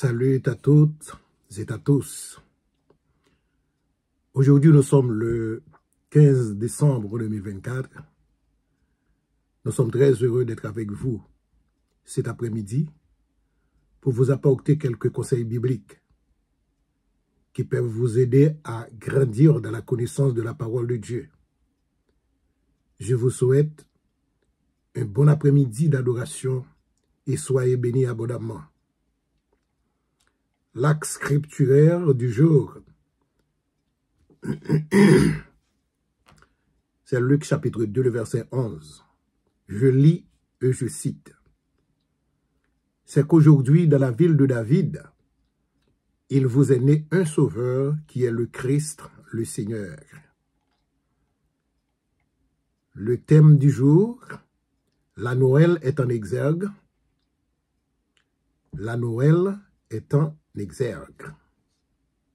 Salut à toutes et à tous. Aujourd'hui, nous sommes le 15 décembre 2024. Nous sommes très heureux d'être avec vous cet après-midi pour vous apporter quelques conseils bibliques qui peuvent vous aider à grandir dans la connaissance de la parole de Dieu. Je vous souhaite un bon après-midi d'adoration et soyez bénis abondamment. L'axe scripturaire du jour C'est Luc chapitre 2, le verset 11. Je lis et je cite. C'est qu'aujourd'hui, dans la ville de David, il vous est né un sauveur qui est le Christ, le Seigneur. Le thème du jour, la Noël est en exergue. La Noël est en exergue.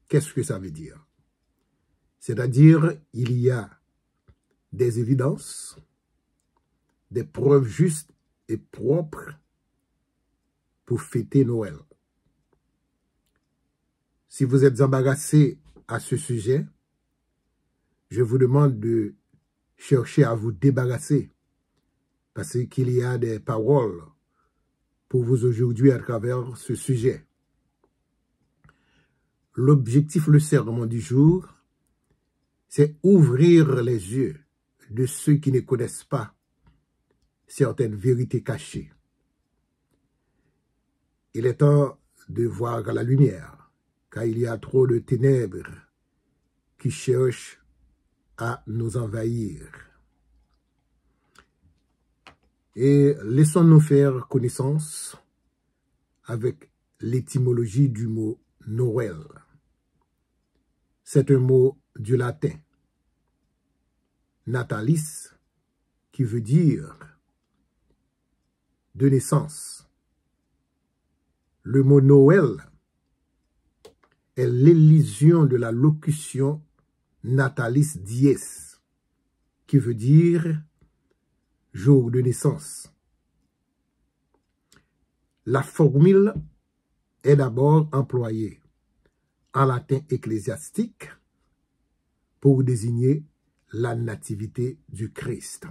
Qu'est-ce que ça veut dire? C'est-à-dire, il y a des évidences, des preuves justes et propres pour fêter Noël. Si vous êtes embarrassé à ce sujet, je vous demande de chercher à vous débarrasser parce qu'il y a des paroles pour vous aujourd'hui à travers ce sujet. L'objectif, le sermon du jour, c'est ouvrir les yeux de ceux qui ne connaissent pas certaines vérités cachées. Il est temps de voir la lumière, car il y a trop de ténèbres qui cherchent à nous envahir. Et laissons-nous faire connaissance avec l'étymologie du mot Noël. C'est un mot du latin, natalis, qui veut dire de naissance. Le mot Noël est l'élision de la locution natalis dies, qui veut dire jour de naissance. La formule est d'abord employée en latin ecclésiastique pour désigner la nativité du Christ.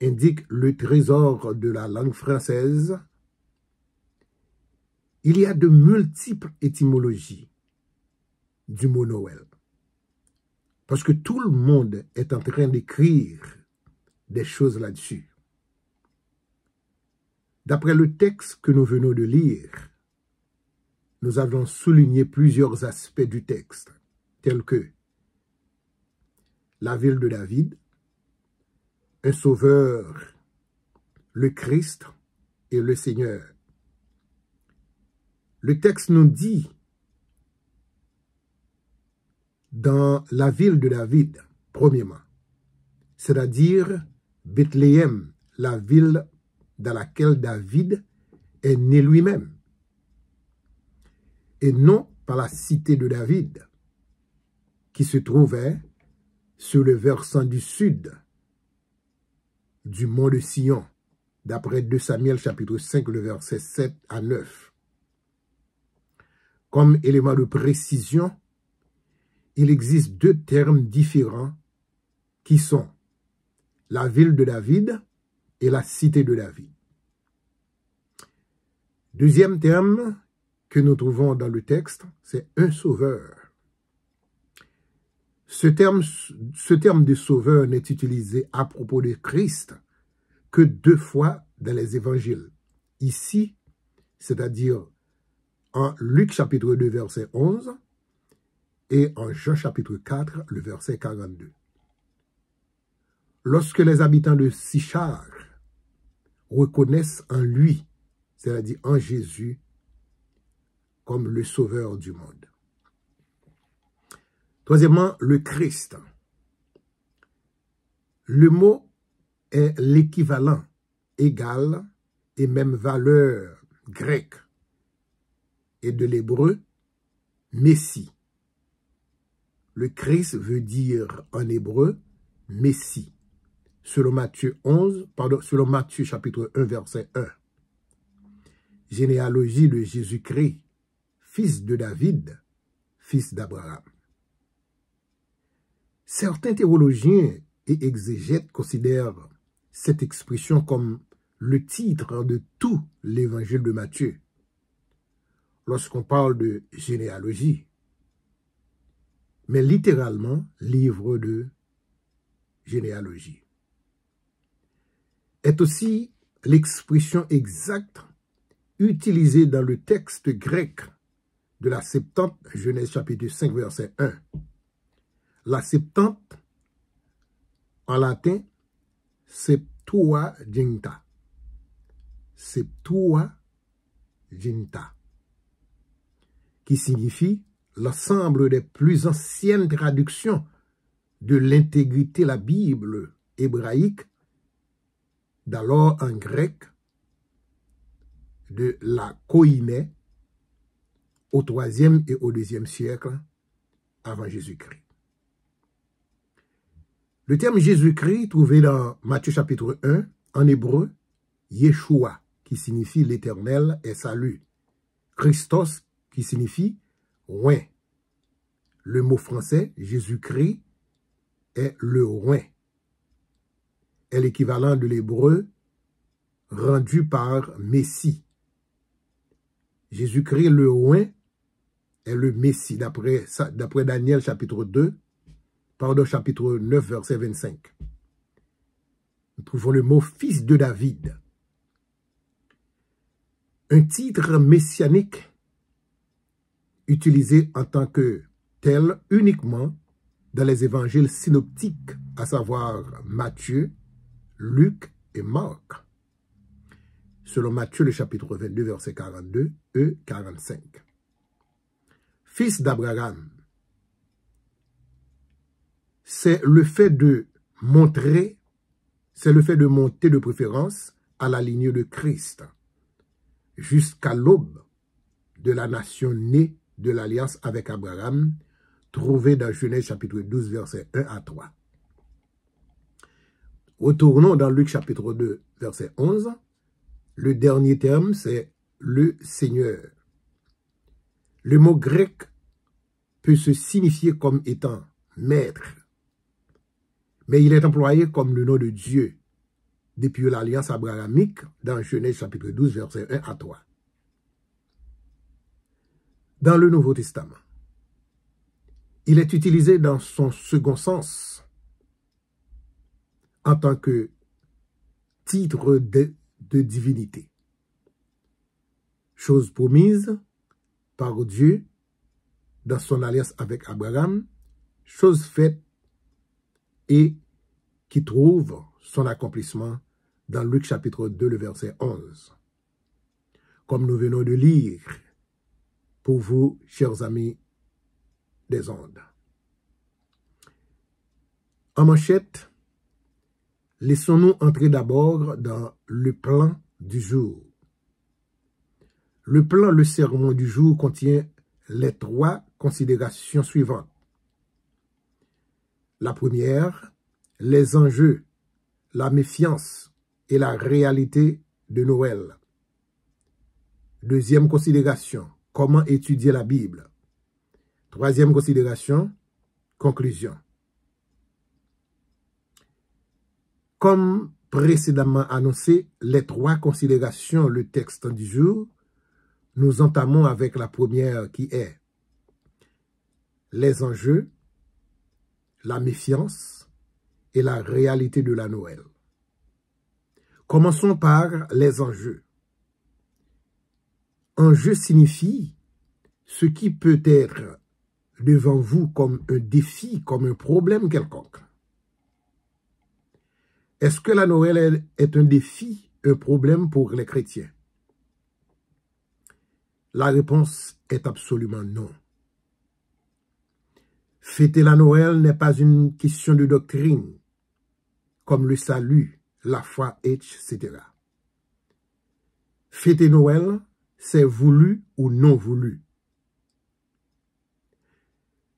Indique le trésor de la langue française. Il y a de multiples étymologies du mot Noël. Parce que tout le monde est en train d'écrire des choses là-dessus. D'après le texte que nous venons de lire, nous avons souligné plusieurs aspects du texte, tels que la ville de David, un sauveur, le Christ et le Seigneur. Le texte nous dit, dans la ville de David, premièrement, c'est-à-dire Bethléem, la ville dans laquelle David est né lui-même, et non par la cité de David, qui se trouvait sur le versant du sud du mont de Sion, d'après 2 Samuel chapitre 5, le verset 7 à 9. Comme élément de précision, il existe deux termes différents qui sont la ville de David et la cité de David. Deuxième terme que nous trouvons dans le texte, c'est un sauveur. Ce terme de sauveur n'est utilisé à propos de Christ que 2 fois dans les évangiles. Ici, c'est-à-dire en Luc chapitre 2, verset 11 et en Jean chapitre 4, le verset 42. Lorsque les habitants de Sichar reconnaissent en lui, c'est-à-dire en Jésus, comme le sauveur du monde. Troisièmement, le Christ. Le mot est l'équivalent, égal et même valeur grecque et de l'hébreu, Messie. Le Christ veut dire en hébreu, Messie. Selon Matthieu chapitre 1, verset 1. Généalogie de Jésus-Christ, fils de David, fils d'Abraham. Certains théologiens et exégètes considèrent cette expression comme le titre de tout l'évangile de Matthieu. Lorsqu'on parle de généalogie, mais littéralement livre de généalogie, est aussi l'expression exacte utilisée dans le texte grec de la Septante, Genèse chapitre 5, verset 1. La Septante En latin, Septuaginta. Septuaginta, qui signifie l'ensemble des plus anciennes traductions de l'intégrité de la Bible hébraïque, d'alors en grec, de la Koïné, au IIIe et au IIe siècle avant Jésus-Christ. Le terme Jésus-Christ, trouvé dans Matthieu chapitre 1, en hébreu, Yeshua, qui signifie l'Éternel est salut. Christos, qui signifie roi. Le mot français, Jésus-Christ, est le roi. Est l'équivalent de l'hébreu rendu par Messie. Jésus-Christ, le roi, est le Messie, d'après Daniel chapitre 9, verset 25. Nous trouvons le mot fils de David. Un titre messianique utilisé en tant que tel uniquement dans les évangiles synoptiques, à savoir Matthieu, Luc et Marc. Selon Matthieu, le chapitre 22, verset 42 et 45. Fils d'Abraham, c'est le fait de monter de préférence à la lignée de Christ, jusqu'à l'aube de la nation née de l'alliance avec Abraham, trouvée dans Genèse chapitre 12, verset 1 à 3. Retournons dans Luc chapitre 2, verset 11. Le dernier terme, c'est le Seigneur. Le mot grec peut se signifier comme étant maître, mais il est employé comme le nom de Dieu depuis l'alliance abrahamique dans Genèse chapitre 12, verset 1 à 3. Dans le Nouveau Testament, il est utilisé dans son second sens en tant que titre de divinité. Chose promise par Dieu dans son alliance avec Abraham, chose faite et qui trouve son accomplissement dans Luc chapitre 2, le verset 11. Comme nous venons de lire pour vous, chers amis des ondes. En manchette, laissons-nous entrer d'abord dans le plan du jour. Le sermon du jour contient les 3 considérations suivantes. La première, les enjeux, la méfiance et la réalité de Noël. Deuxième considération, comment étudier la Bible. Troisième considération, conclusion. Comme précédemment annoncé, les 3 considérations, le texte du jour, nous entamons avec la première qui est les enjeux, la méfiance et la réalité de la Noël. Commençons par les enjeux. Enjeu signifie ce qui peut être devant vous comme un défi, comme un problème quelconque. Est-ce que la Noël est un défi, un problème pour les chrétiens? La réponse est absolument non. Fêter la Noël n'est pas une question de doctrine, comme le salut, la foi, etc. Fêter Noël, c'est voulu ou non voulu.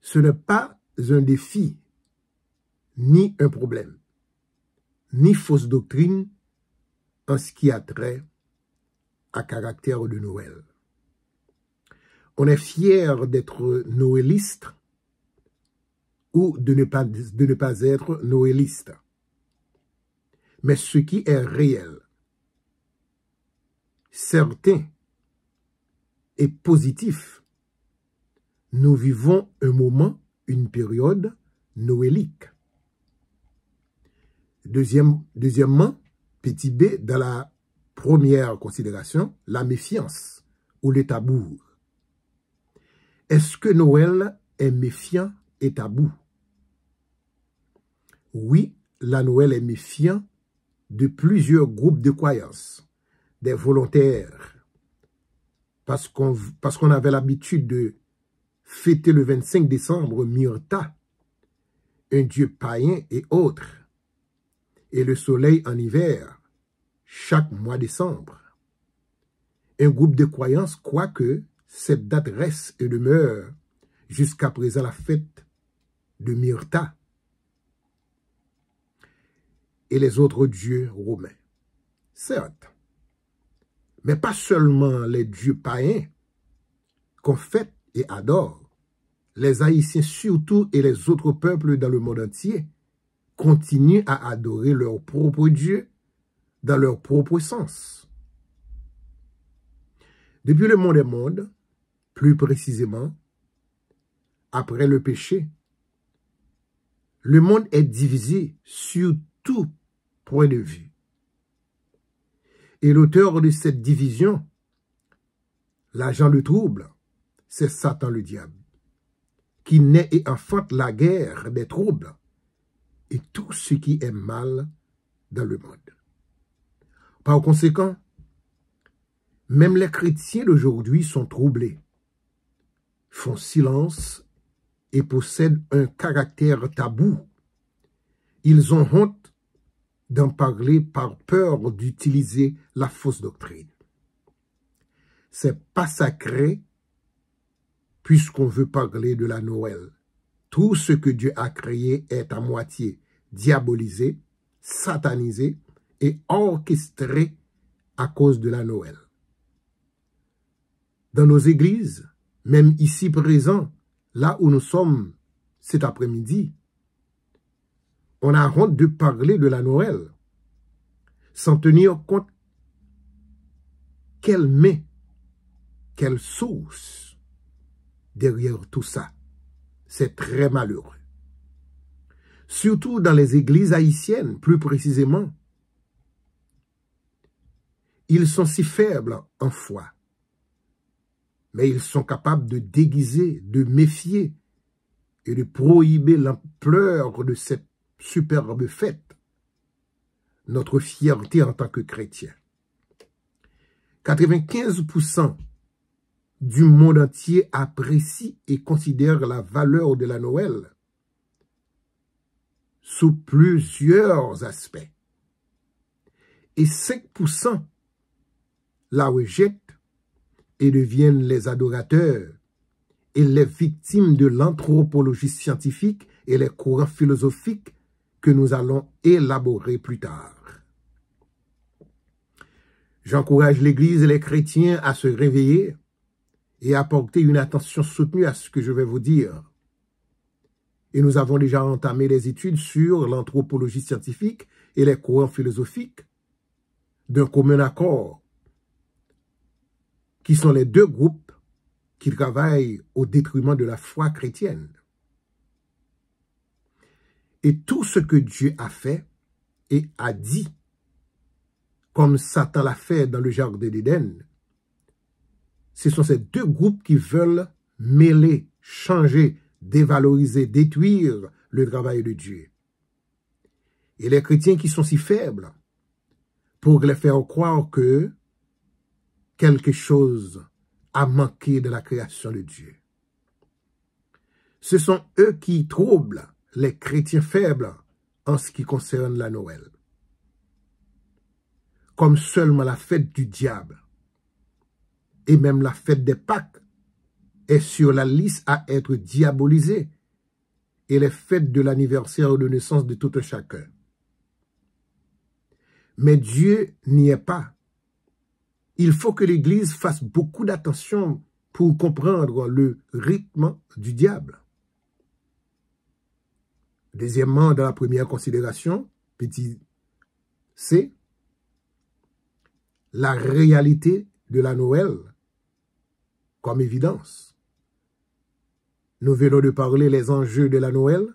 Ce n'est pas un défi, ni un problème, ni fausse doctrine en ce qui a trait à caractère de Noël. On est fier d'être noéliste ou de ne pas être noéliste. Mais ce qui est réel, certain et positif, nous vivons un moment, une période noélique. Deuxièmement, petit b, dans la première considération, la méfiance ou le tabou. Est-ce que Noël est méfiant et tabou? Oui, la Noël est méfiant de plusieurs groupes de croyances, des volontaires, parce qu'on avait l'habitude de fêter le 25 décembre Myrta, un dieu païen et autres, et le soleil en hiver, chaque mois décembre. Un groupe de croyances croit que cette date reste et demeure jusqu'à présent la fête de Myrta et les autres dieux romains. Certes, mais pas seulement les dieux païens qu'on fête et adore. Les Haïtiens surtout et les autres peuples dans le monde entier continuent à adorer leur propre Dieu dans leur propre sens. Depuis le monde des mondes, plus précisément, après le péché, le monde est divisé sur tout point de vue. Et l'auteur de cette division, l'agent de trouble, c'est Satan le diable, qui naît et enfante la guerre des troubles et tout ce qui est mal dans le monde. Par conséquent, même les chrétiens d'aujourd'hui sont troublés, font silence et possèdent un caractère tabou. Ils ont honte d'en parler par peur d'utiliser la fausse doctrine. C'est pas sacré puisqu'on veut parler de la Noël. Tout ce que Dieu a créé est à moitié diabolisé, satanisé et orchestré à cause de la Noël. Dans nos églises, même ici présents, là où nous sommes cet après-midi, on a honte de parler de la Noël sans tenir compte quelle main, quelle source derrière tout ça. C'est très malheureux. Surtout dans les églises haïtiennes, plus précisément. Ils sont si faibles en foi, mais ils sont capables de déguiser, de méfier et de prohiber l'ampleur de cette superbe fête, notre fierté en tant que chrétiens. 95% du monde entier apprécie et considère la valeur de la Noël sous plusieurs aspects. Et 5% la rejettent et deviennent les adorateurs et les victimes de l'anthropologie scientifique et les courants philosophiques que nous allons élaborer plus tard. J'encourage l'Église et les chrétiens à se réveiller et à porter une attention soutenue à ce que je vais vous dire. Et nous avons déjà entamé des études sur l'anthropologie scientifique et les courants philosophiques d'un commun accord, qui sont les deux groupes qui travaillent au détriment de la foi chrétienne. Et tout ce que Dieu a fait et a dit, comme Satan l'a fait dans le jardin d'Éden, ce sont ces deux groupes qui veulent mêler, changer, dévaloriser, détruire le travail de Dieu. Et les chrétiens qui sont si faibles, pour les faire croire que quelque chose a manqué de la création de Dieu. Ce sont eux qui troublent les chrétiens faibles en ce qui concerne la Noël. Comme seulement la fête du diable et même la fête des Pâques est sur la liste à être diabolisée et les fêtes de l'anniversaire de naissance de tout un chacun. Mais Dieu n'y est pas. Il faut que l'Église fasse beaucoup d'attention pour comprendre le rythme du diable. Deuxièmement, dans la première considération, petit c, la réalité de la Noël comme évidence. Nous venons de parler les enjeux de la Noël,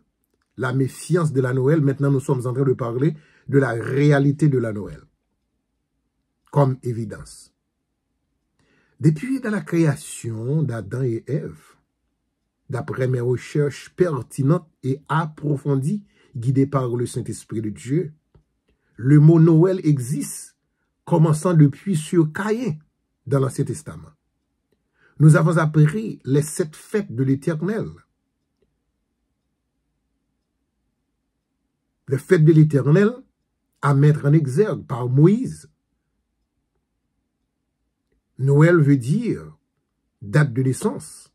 la méfiance de la Noël. Maintenant, nous sommes en train de parler de la réalité de la Noël comme évidence. Depuis dans la création d'Adam et Ève, d'après mes recherches pertinentes et approfondies guidés par le Saint-Esprit de Dieu, le mot Noël existe, commençant depuis sur Caïn dans l'Ancien Testament. Nous avons appris les 7 fêtes de l'Éternel. Les fêtes de l'Éternel à mettre en exergue par Moïse. Noël veut dire date de naissance.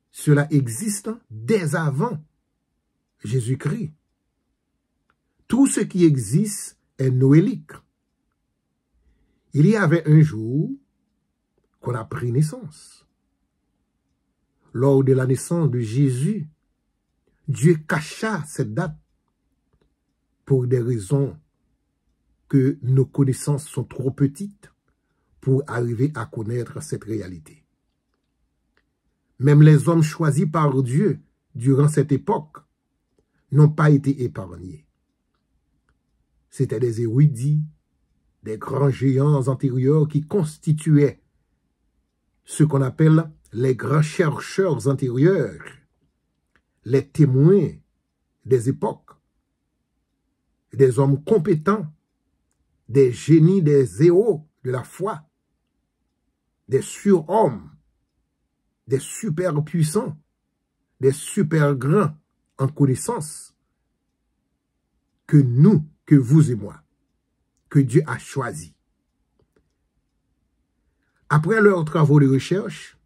Cela existe dès avant Jésus-Christ. Tout ce qui existe est noélique. Il y avait un jour qu'on a pris naissance. Lors de la naissance de Jésus, Dieu cacha cette date pour des raisons que nos connaissances sont trop petites pour arriver à connaître cette réalité. Même les hommes choisis par Dieu durant cette époque n'ont pas été épargnés. C'étaient des érudits, des grands géants antérieurs qui constituaient ce qu'on appelle les grands chercheurs antérieurs, les témoins des époques, des hommes compétents, des génies, des héros de la foi, des surhommes, des super puissants, des super grands en connaissance que nous, que vous et moi, que Dieu a choisi. Après leurs travaux de recherche,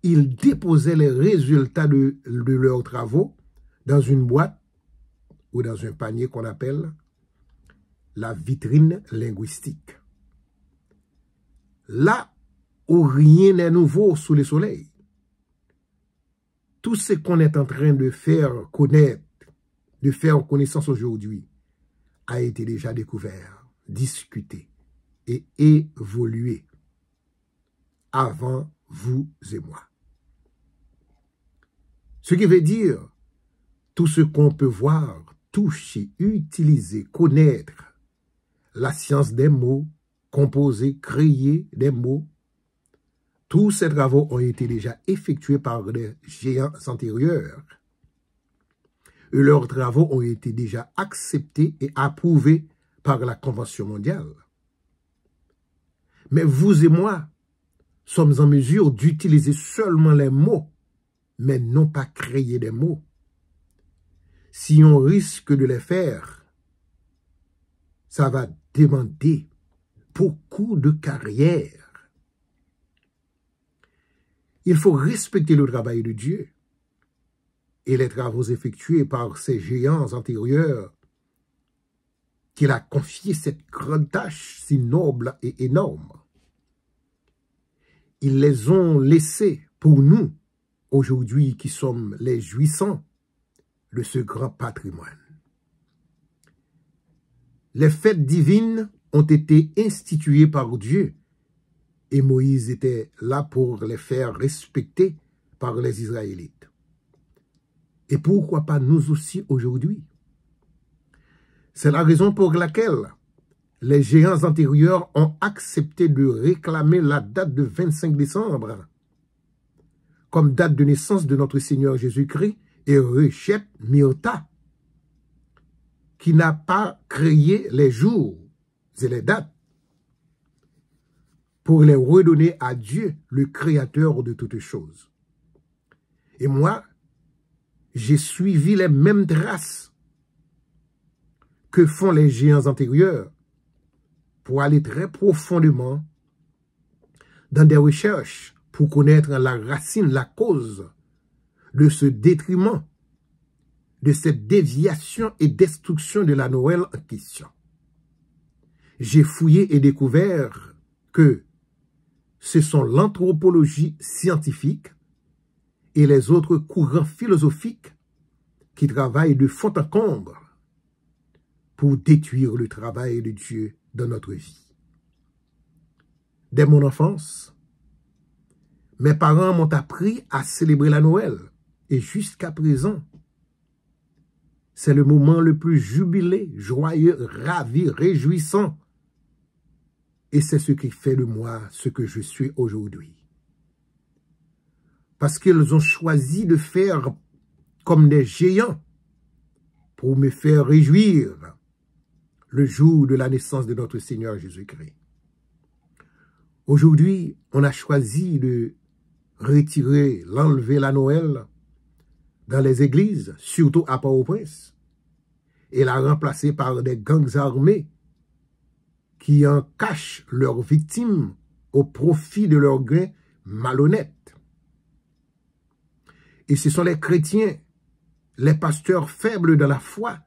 ils déposaient les résultats de leurs travaux dans une boîte ou dans un panier qu'on appelle la vitrine linguistique. Là où rien n'est nouveau sous le soleil, tout ce qu'on est en train de faire connaître, de faire connaissance aujourd'hui, a été déjà découvert, discuté et évolué avant vous et moi. Ce qui veut dire tout ce qu'on peut voir, toucher, utiliser, connaître, la science des mots, composer, créer des mots, tous ces travaux ont été déjà effectués par des géants antérieurs. Et leurs travaux ont été déjà acceptés et approuvés par la Convention mondiale. Mais vous et moi sommes en mesure d'utiliser seulement les mots, mais non pas créer des mots. Si on risque de les faire, ça va demander beaucoup de carrière. Il faut respecter le travail de Dieu et les travaux effectués par ces géants antérieurs qu'il a confié cette grande tâche si noble et énorme. Ils les ont laissés pour nous, aujourd'hui qui sommes les jouissants de ce grand patrimoine. Les fêtes divines ont été instituées par Dieu et Moïse était là pour les faire respecter par les Israélites. Et pourquoi pas nous aussi aujourd'hui? C'est la raison pour laquelle les géants antérieurs ont accepté de réclamer la date de 25 décembre comme date de naissance de notre Seigneur Jésus-Christ et rejettent Myrta, qui n'a pas créé les jours et les dates pour les redonner à Dieu, le Créateur de toutes choses. Et moi, j'ai suivi les mêmes traces que font les géants antérieurs pour aller très profondément dans des recherches pour connaître la racine, la cause de ce détriment, de cette déviation et destruction de la Noël en question. J'ai fouillé et découvert que ce sont l'anthropologie scientifique et les autres courants philosophiques qui travaillent de fond en comble pour détruire le travail de Dieu dans notre vie. Dès mon enfance, mes parents m'ont appris à célébrer la Noël et jusqu'à présent, c'est le moment le plus jubilé, joyeux, ravi, réjouissant. Et c'est ce qui fait de moi ce que je suis aujourd'hui. Parce qu'ils ont choisi de faire comme des géants pour me faire réjouir le jour de la naissance de notre Seigneur Jésus-Christ. Aujourd'hui, on a choisi de l'enlever la Noël dans les églises, surtout à Port-au-Prince, et la remplacer par des gangs armés qui en cachent leurs victimes au profit de leurs gains malhonnêtes. Et ce sont les chrétiens, les pasteurs faibles dans la foi,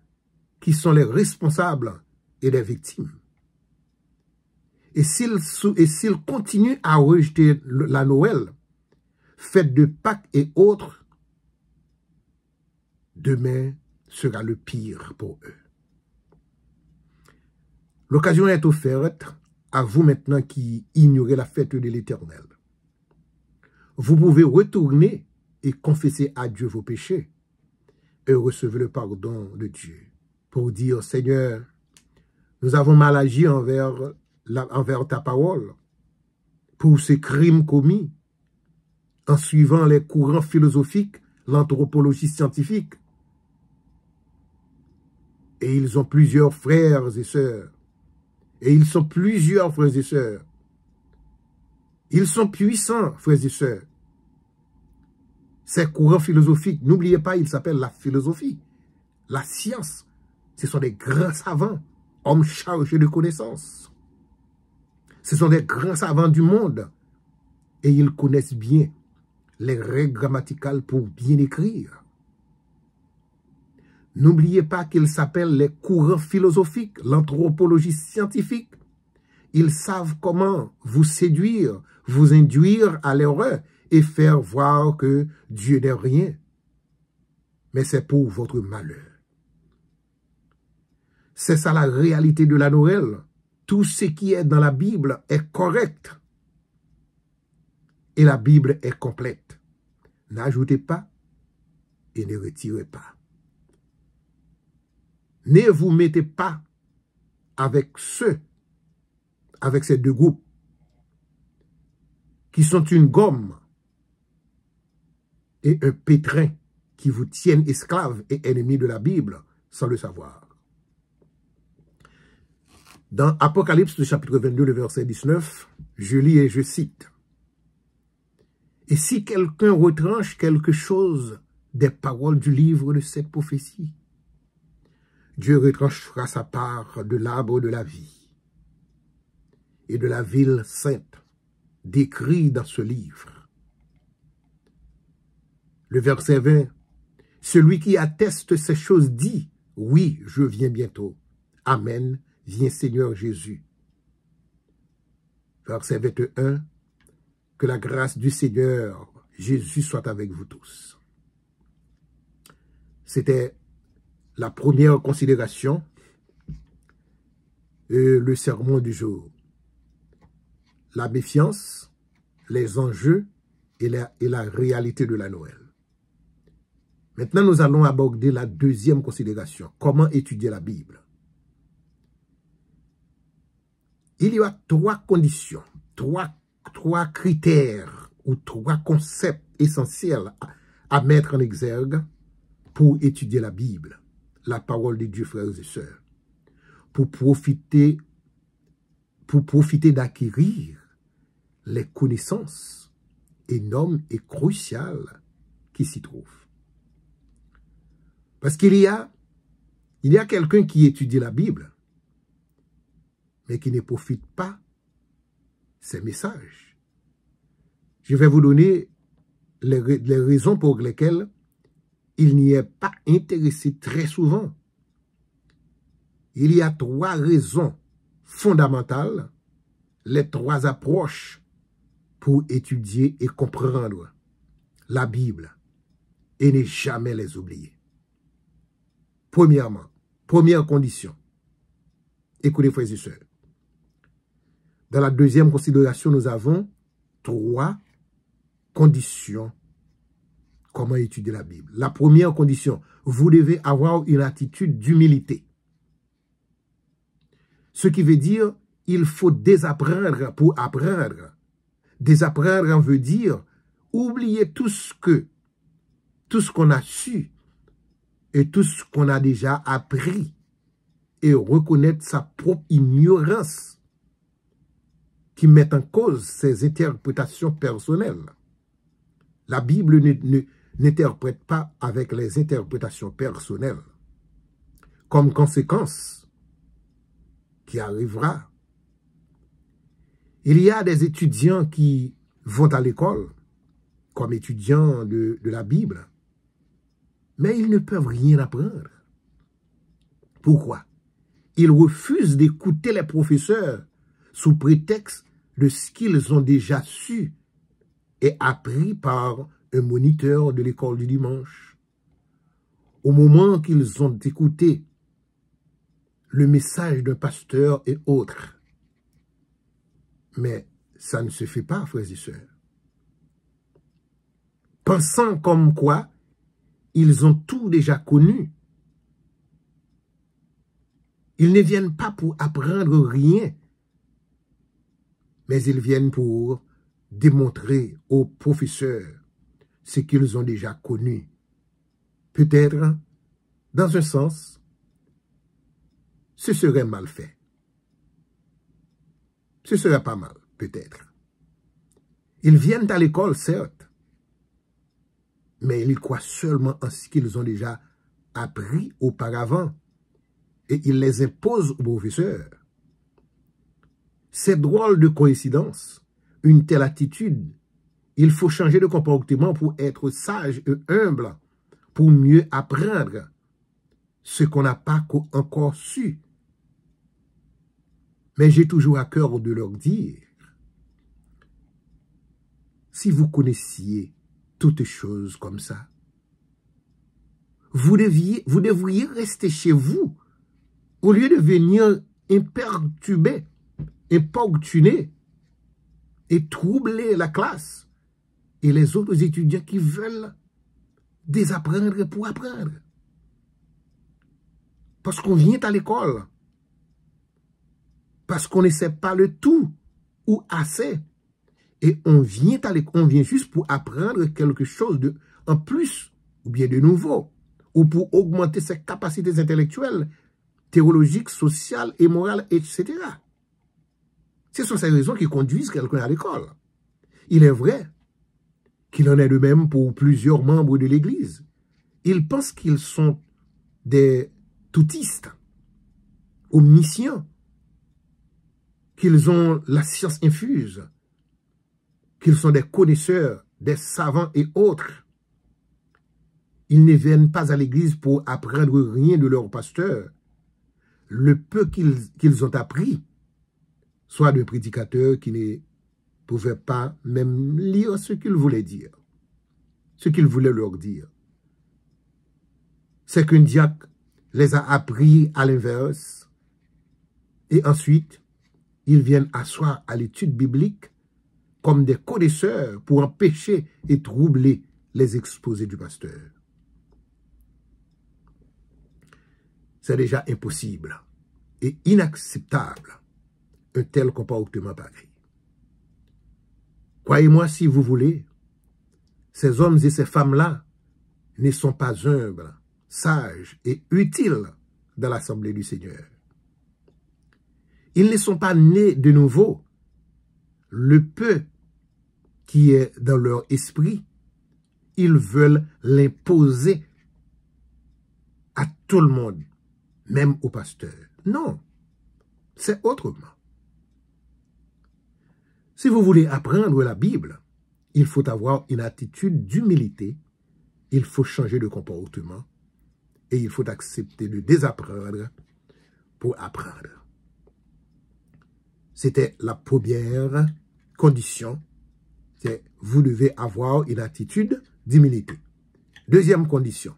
qui sont les responsables et les victimes. Et s'ils continuent à rejeter la Noël, fête de Pâques et autres, demain sera le pire pour eux. L'occasion est offerte à vous maintenant qui ignorez la fête de l'Éternel. Vous pouvez retourner et confesser à Dieu vos péchés et recevoir le pardon de Dieu pour dire, Seigneur, nous avons mal agi envers ta parole pour ces crimes commis en suivant les courants philosophiques, l'anthropologie scientifique. Et ils ont plusieurs frères et sœurs. Et ils sont plusieurs frères et sœurs. Ils sont puissants, frères et sœurs. Ces courants philosophiques, n'oubliez pas, ils s'appellent la philosophie, la science. Ce sont des grands savants, hommes chargés de connaissances. Ce sont des grands savants du monde. Et ils connaissent bien les règles grammaticales pour bien écrire. N'oubliez pas qu'ils s'appellent les courants philosophiques, l'anthropologie scientifique. Ils savent comment vous séduire, vous induire à l'erreur et faire voir que Dieu n'est rien. Mais c'est pour votre malheur. C'est ça la réalité de la Noël. Tout ce qui est dans la Bible est correct. Et la Bible est complète. N'ajoutez pas et ne retirez pas. Ne vous mettez pas avec ces deux groupes qui sont une gomme et un pétrin qui vous tiennent esclaves et ennemis de la Bible sans le savoir. Dans Apocalypse, le chapitre 22, le verset 19, je lis et je cite. « Et si quelqu'un retranche quelque chose des paroles du livre de cette prophétie, Dieu retranchera sa part de l'arbre de la vie et de la ville sainte, décrit dans ce livre. » Le verset 20, « Celui qui atteste ces choses dit, oui, je viens bientôt. Amen, viens Seigneur Jésus. » Verset 21, « Que la grâce du Seigneur Jésus soit avec vous tous. » C'était la première considération, le sermon du jour. La méfiance, les enjeux et la réalité de la Noël. Maintenant, nous allons aborder la deuxième considération. Comment étudier la Bible? Il y a trois conditions, trois critères ou trois concepts essentiels à mettre en exergue pour étudier la Bible, la parole de Dieu, frères et sœurs, pour profiter d'acquérir les connaissances énormes et cruciales qui s'y trouvent. Parce qu'il y a quelqu'un qui étudie la Bible, mais qui ne profite pas ces messages. Je vais vous donner les raisons pour lesquelles il n'y est pas intéressé très souvent. Il y a trois raisons fondamentales, les trois approches pour étudier et comprendre la Bible et ne jamais les oublier. Premièrement, première condition, écoutez frères et sœurs, dans la deuxième considération, nous avons trois conditions. Comment étudier la Bible? La première condition, vous devez avoir une attitude d'humilité. Ce qui veut dire, il faut désapprendre pour apprendre. Désapprendre veut dire oublier tout ce qu'on a su et tout ce qu'on a déjà appris et reconnaître sa propre ignorance qui met en cause ses interprétations personnelles. La Bible n'interprète pas avec les interprétations personnelles. Comme conséquence qui arrivera, il y a des étudiants qui vont à l'école comme étudiants de la Bible, mais ils ne peuvent rien apprendre. Pourquoi? Ils refusent d'écouter les professeurs sous prétexte de ce qu'ils ont déjà su et appris par un moniteur de l'école du dimanche. Au moment qu'ils ont écouté le message d'un pasteur et autres. Mais ça ne se fait pas, frères et sœurs. Pensant comme quoi ils ont tout déjà connu. Ils ne viennent pas pour apprendre rien, mais ils viennent pour démontrer aux professeurs ce qu'ils ont déjà connu. Peut-être, dans un sens, ce serait mal fait. Ce serait pas mal, peut-être. Ils viennent à l'école, certes, mais ils croient seulement en ce qu'ils ont déjà appris auparavant et ils les imposent aux professeurs. C'est drôle de coïncidence, une telle attitude. Il faut changer de comportement pour être sage et humble, pour mieux apprendre ce qu'on n'a pas encore su. Mais j'ai toujours à cœur de leur dire, si vous connaissiez toutes choses comme ça, vous devriez rester chez vous au lieu de venir imperturber, importuner et troubler la classe et les autres étudiants qui veulent désapprendre pour apprendre. Parce qu'on vient à l'école, parce qu'on ne sait pas le tout ou assez. Et on vient juste pour apprendre quelque chose en plus, ou bien de nouveau, ou pour augmenter ses capacités intellectuelles, théologiques, sociales et morales, etc. Ce sont ces raisons qui conduisent quelqu'un à l'école. Il est vrai qu'il en est de même pour plusieurs membres de l'Église. Ils pensent qu'ils sont des toutistes, omniscients, qu'ils ont la science infuse, qu'ils sont des connaisseurs, des savants et autres. Ils ne viennent pas à l'église pour apprendre rien de leur pasteur. Le peu qu'ils ont appris, soit de prédicateurs qui ne pouvaient pas même lire ce qu'ils voulaient dire, ce qu'ils voulaient leur dire. C'est qu'un diacre les a appris à l'inverse et ensuite, ils viennent asseoir à l'étude biblique comme des connaisseurs pour empêcher et troubler les exposés du pasteur. C'est déjà impossible et inacceptable un tel comportement pareil. Croyez-moi si vous voulez, ces hommes et ces femmes-là ne sont pas humbles, sages et utiles dans l'assemblée du Seigneur. Ils ne sont pas nés de nouveau. Le peu qui est dans leur esprit, ils veulent l'imposer à tout le monde, même au pasteur. Non, c'est autrement. Si vous voulez apprendre la Bible, il faut avoir une attitude d'humilité, il faut changer de comportement et il faut accepter de désapprendre pour apprendre. C'était la première condition, c'est vous devez avoir une attitude d'humilité. Deuxième condition.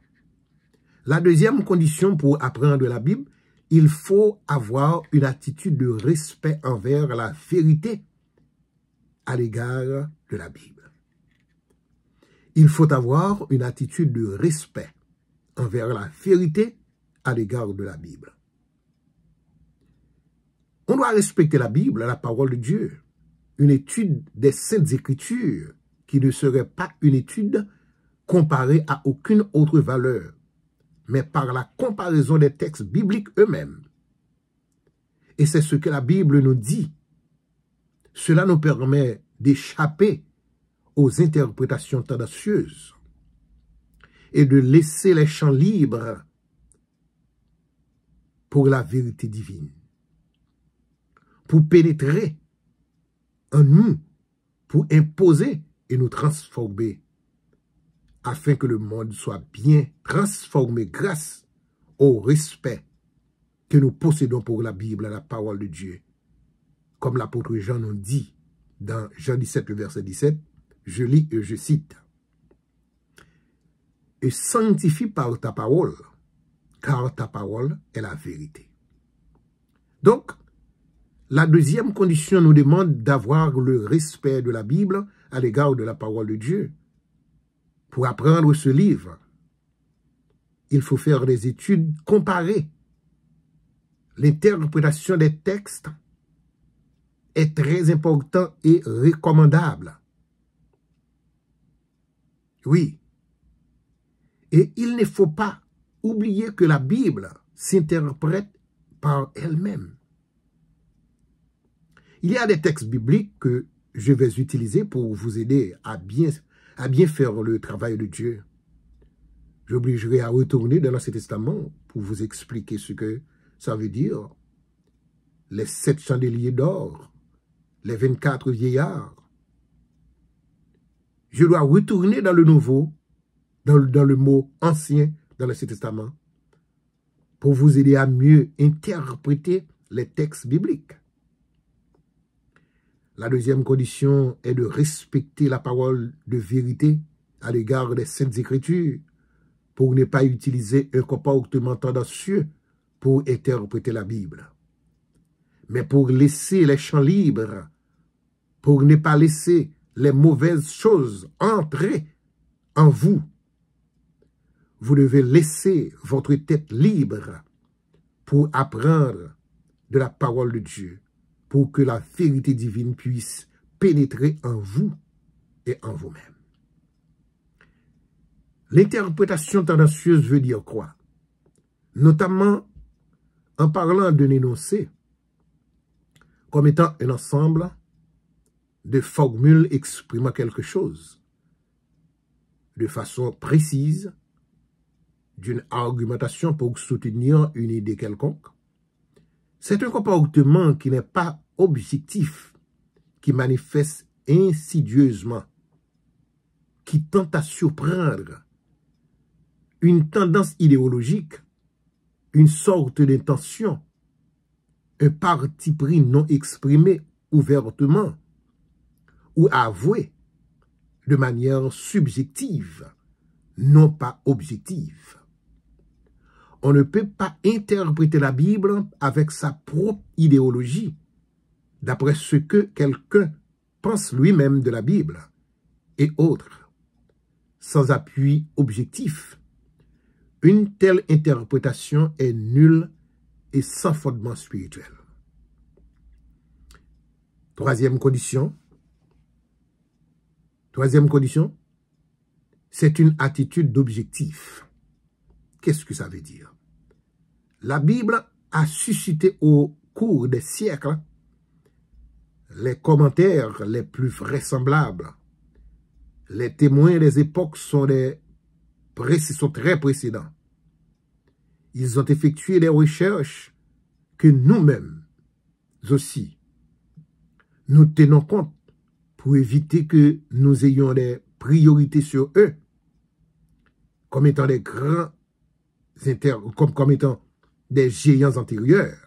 La deuxième condition pour apprendre la Bible, il faut avoir une attitude de respect envers la vérité à l'égard de la Bible. Il faut avoir une attitude de respect envers la vérité à l'égard de la Bible. On doit respecter la Bible, la parole de Dieu, une étude des Saintes Écritures qui ne serait pas une étude comparée à aucune autre valeur, mais par la comparaison des textes bibliques eux-mêmes. Et c'est ce que la Bible nous dit. Cela nous permet d'échapper aux interprétations tendancieuses et de laisser les champs libres pour la vérité divine, pour pénétrer en nous, pour imposer et nous transformer, afin que le monde soit bien transformé grâce au respect que nous possédons pour la Bible, la parole de Dieu. Comme l'apôtre Jean nous dit dans Jean 17, le verset 17, je lis et je cite. « Et sanctifie par ta parole, car ta parole est la vérité. » Donc, la deuxième condition nous demande d'avoir le respect de la Bible à l'égard de la parole de Dieu. Pour apprendre ce livre, il faut faire des études comparées. L'interprétation des textes est très important et recommandable. Oui. Et il ne faut pas oublier que la Bible s'interprète par elle-même. Il y a des textes bibliques que je vais utiliser pour vous aider à bien faire le travail de Dieu. J'obligerai à retourner dans l'Ancien Testament pour vous expliquer ce que ça veut dire. Les 7 chandeliers d'or, les 24 vieillards. Je dois retourner dans le Nouveau, dans le mot ancien, dans l'Ancien Testament, pour vous aider à mieux interpréter les textes bibliques. La deuxième condition est de respecter la parole de vérité à l'égard des Saintes Écritures pour ne pas utiliser un comportement tendancieux pour interpréter la Bible, mais pour laisser les champs libres, pour ne pas laisser les mauvaises choses entrer en vous. Vous devez laisser votre tête libre pour apprendre de la parole de Dieu, pour que la vérité divine puisse pénétrer en vous et en vous-même. L'interprétation tendancieuse veut dire quoi? Notamment en parlant d'un énoncé comme étant un ensemble de formules exprimant quelque chose de façon précise, d'une argumentation pour soutenir une idée quelconque. C'est un comportement qui n'est pas objectif, qui manifeste insidieusement, qui tente à surprendre une tendance idéologique, une sorte d'intention, un parti pris non exprimé ouvertement ou avoué de manière subjective, non pas objective. On ne peut pas interpréter la Bible avec sa propre idéologie, d'après ce que quelqu'un pense lui-même de la Bible et autres, sans appui objectif. Une telle interprétation est nulle et sans fondement spirituel. Troisième condition, c'est une attitude d'objectif. Qu'est-ce que ça veut dire? La Bible a suscité au cours des siècles les commentaires les plus vraisemblables. Les témoins des époques sont très précédents. Ils ont effectué des recherches que nous-mêmes aussi, nous tenons compte pour éviter que nous ayons des priorités sur eux, comme étant des grands comme étant des géants antérieurs.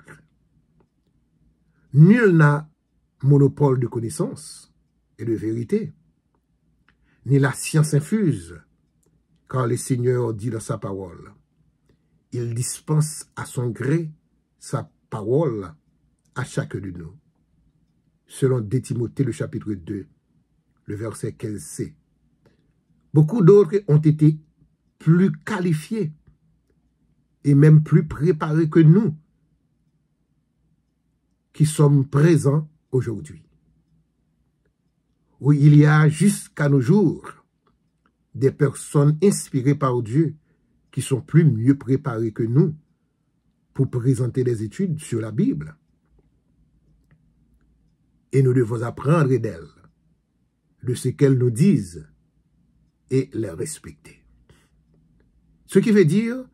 Nul n'a monopole de connaissance et de vérité, ni la science infuse, car le Seigneur dit dans sa parole, il dispense à son gré sa parole à chacun de nous. Selon 2 Timothée, le chapitre 2, le verset 15c. Beaucoup d'autres ont été plus qualifiés et même plus préparés que nous qui sommes présents aujourd'hui. Oui, il y a jusqu'à nos jours des personnes inspirées par Dieu qui sont plus mieux préparés que nous pour présenter des études sur la Bible. Et nous devons apprendre d'elles, de ce qu'elles nous disent, et les respecter. Ce qui veut dire,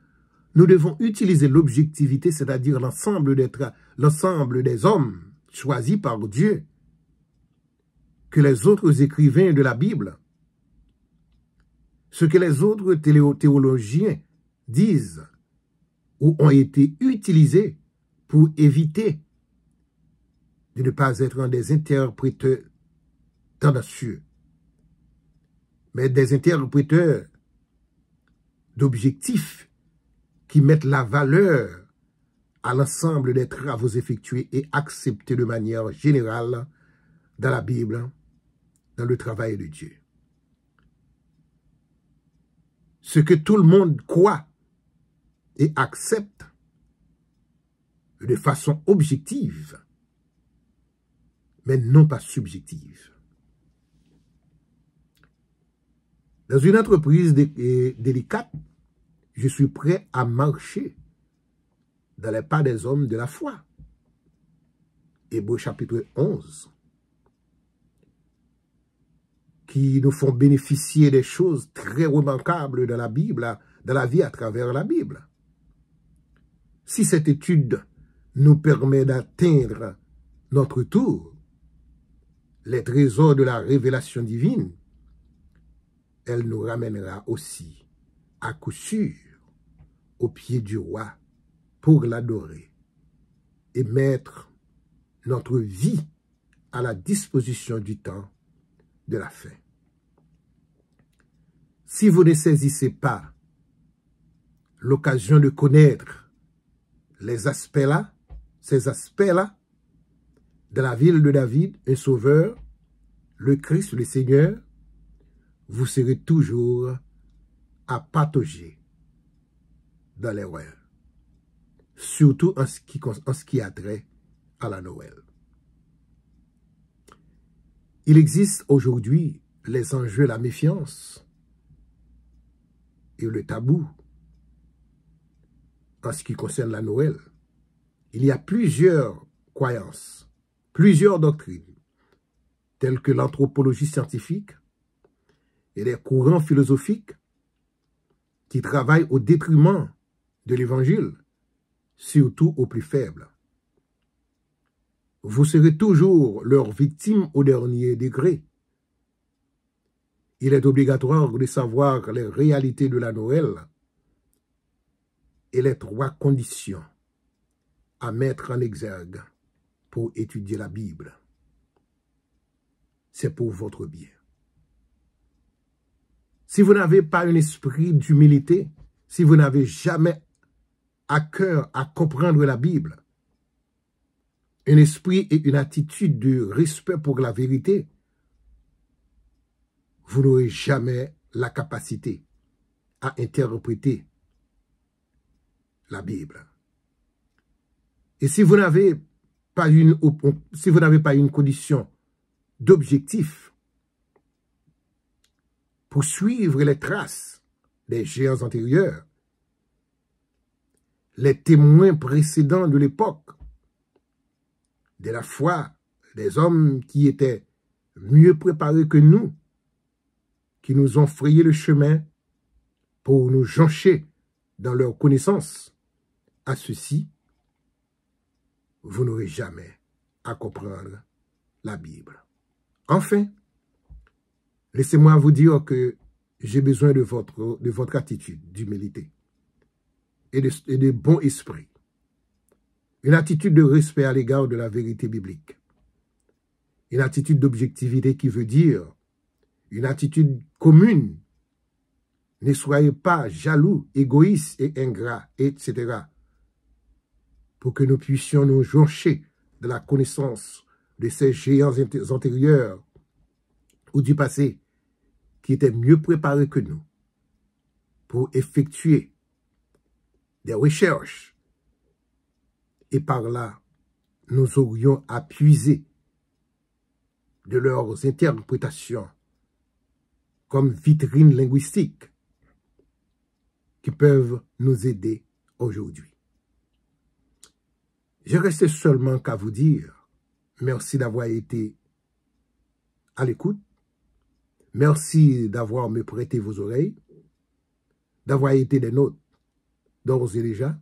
nous devons utiliser l'objectivité, c'est-à-dire l'ensemble des hommes choisis par Dieu, que les autres écrivains de la Bible, ce que les autres théologiens disent ou ont été utilisés pour éviter de ne pas être des interpréteurs tendancieux, mais des interpréteurs d'objectifs qui mettent la valeur à l'ensemble des travaux effectués et acceptés de manière générale dans la Bible, dans le travail de Dieu. Ce que tout le monde croit et accepte de façon objective, mais non pas subjective. Dans une entreprise délicate, je suis prêt à marcher dans les pas des hommes de la foi. Hébreux chapitre 11, qui nous font bénéficier des choses très remarquables dans la Bible, dans la vie à travers la Bible. Si cette étude nous permet d'atteindre notre tour, les trésors de la révélation divine, elle nous ramènera aussi, à coup sûr, au pied du roi pour l'adorer et mettre notre vie à la disposition du temps de la fin. Si vous ne saisissez pas l'occasion de connaître ces aspects-là, de la ville de David, un sauveur, le Christ, le Seigneur, vous serez toujours à patauger dans l'erreur, surtout en ce qui a trait à la Noël. Il existe aujourd'hui les enjeux, la méfiance et le tabou en ce qui concerne la Noël. Il y a plusieurs croyances, plusieurs doctrines, telles que l'anthropologie scientifique et les courants philosophiques qui travaillent au détriment de l'Évangile, surtout aux plus faibles. Vous serez toujours leur victime au dernier degré. Il est obligatoire de savoir les réalités de la Noël et les 3 conditions à mettre en exergue pour étudier la Bible. C'est pour votre bien. Si vous n'avez pas un esprit d'humilité, si vous n'avez jamais à cœur à comprendre la Bible, un esprit et une attitude de respect pour la vérité, vous n'aurez jamais la capacité à interpréter la Bible. Et si vous n'avez pas une condition d'objectif pour suivre les traces des géants antérieurs, les témoins précédents de l'époque, de la foi, des hommes qui étaient mieux préparés que nous, qui nous ont frayé le chemin pour nous joncher dans leur connaissance, à ceci, vous n'aurez jamais à comprendre la Bible. Enfin, laissez-moi vous dire que j'ai besoin de votre attitude d'humilité et de bon esprit. Une attitude de respect à l'égard de la vérité biblique. Une attitude d'objectivité qui veut dire une attitude commune. Ne soyez pas jaloux, égoïstes et ingrats, etc. Pour que nous puissions nous joncher de la connaissance de ces géants antérieurs ou du passé qui étaient mieux préparés que nous pour effectuer des recherches. Et par là, nous aurions à puiser de leurs interprétations comme vitrine linguistique qui peuvent nous aider aujourd'hui. Je reste seulement qu'à vous dire merci d'avoir été à l'écoute. Merci d'avoir me prêté vos oreilles, d'avoir été des nôtres d'ores et déjà.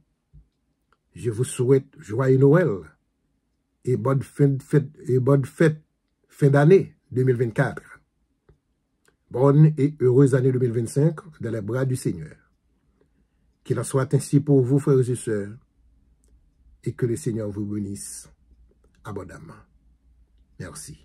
Je vous souhaite joyeux Noël et bonne fête fin d'année 2024. Bonne et heureuse année 2025 dans les bras du Seigneur. Qu'il en soit ainsi pour vous, frères et sœurs, et que le Seigneur vous bénisse abondamment. Merci.